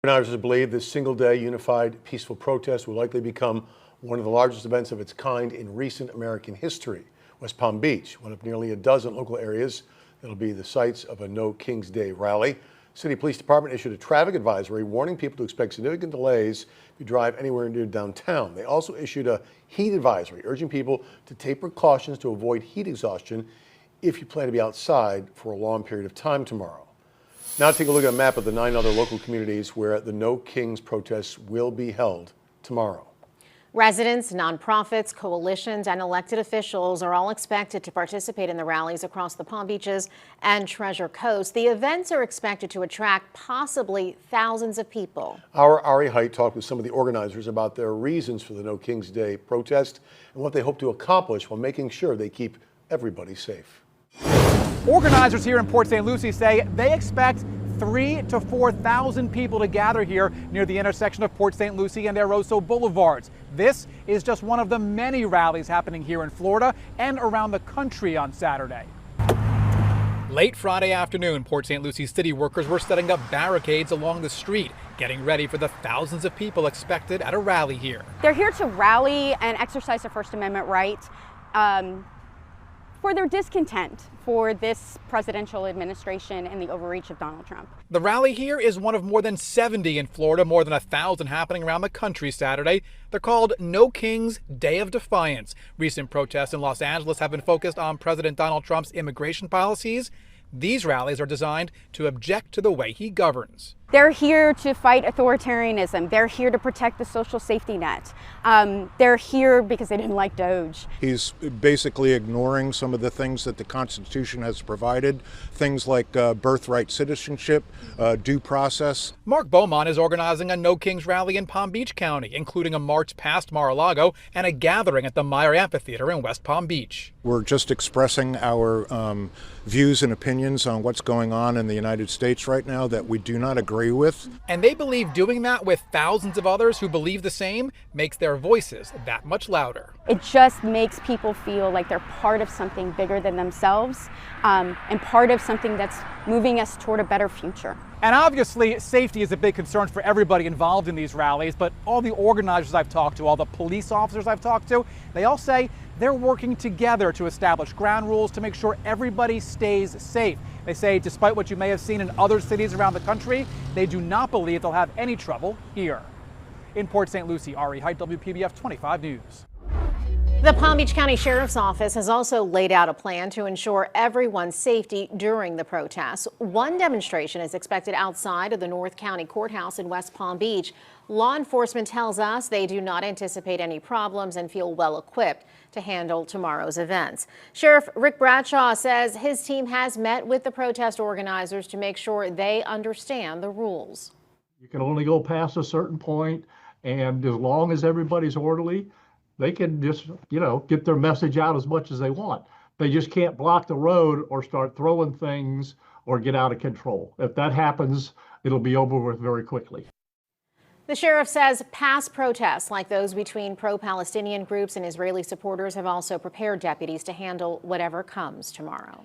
Organizers believe this single-day unified peaceful protest will likely become one of the largest events of its kind in recent American history. West Palm Beach, one of nearly a dozen local areas that will be the sites of a No Kings Day rally. City Police Department issued a traffic advisory warning people to expect significant delays if you drive anywhere near downtown. They also issued a heat advisory urging people to take precautions to avoid heat exhaustion if you plan to be outside for a long period of time tomorrow. Now take a look at a map of the 9 other local communities where the No Kings protests will be held tomorrow. Residents, nonprofits, coalitions, and elected officials are all expected to participate in the rallies across the Palm Beaches and Treasure Coast. The events are expected to attract possibly thousands of people. Our Ari Height talked with some of the organizers about their reasons for the No Kings Day protest and what they hope to accomplish while making sure they keep everybody safe. Organizers here in Port St. Lucie say they expect 3,000 to 4,000 people to gather here near the intersection of Port St. Lucie and Eroso Boulevards. This is just one of the many rallies happening here in Florida and around the country on Saturday. Late Friday afternoon, Port St. Lucie city workers were setting up barricades along the street, getting ready for the thousands of people expected at a rally here. They're here to rally and exercise their First Amendment right for their discontent for this presidential administration and the overreach of Donald Trump. The rally here is one of more than 70 in Florida, more than 1,000 happening around the country Saturday. They're called No Kings Day of Defiance. Recent protests in Los Angeles have been focused on President Donald Trump's immigration policies. These rallies are designed to object to the way he governs. They're here to fight authoritarianism. They're here to protect the social safety net. They're here because they didn't like DOJ. He's basically ignoring some of the things that the Constitution has provided, things like birthright citizenship, due process. Mark Beaumont is organizing a No Kings rally in Palm Beach County, including a march past Mar-a-Lago and a gathering at the Meyer Amphitheater in West Palm Beach. We're just expressing our views and opinions on what's going on in the United States right now that we do not agree with. And they believe doing that with thousands of others who believe the same makes their voices that much louder. It just makes people feel like they're part of something bigger than themselves and part of something that's moving us toward a better future. And obviously, safety is a big concern for everybody involved in these rallies, but all the organizers I've talked to, all the police officers I've talked to, they all say they're working together to establish ground rules to make sure everybody stays safe. They say despite what you may have seen in other cities around the country, they do not believe they'll have any trouble here. In Port St. Lucie, Ari Height, WPBF 25 News. The Palm Beach County Sheriff's Office has also laid out a plan to ensure everyone's safety during the protests. One demonstration is expected outside of the North County Courthouse in West Palm Beach. Law enforcement tells us they do not anticipate any problems and feel well equipped to handle tomorrow's events. Sheriff Rick Bradshaw says his team has met with the protest organizers to make sure they understand the rules. You can only go past a certain point, and as long as everybody's orderly, they can just, get their message out as much as they want. They just can't block the road or start throwing things or get out of control. If that happens, it'll be over with very quickly. The sheriff says past protests like those between pro-Palestinian groups and Israeli supporters have also prepared deputies to handle whatever comes tomorrow.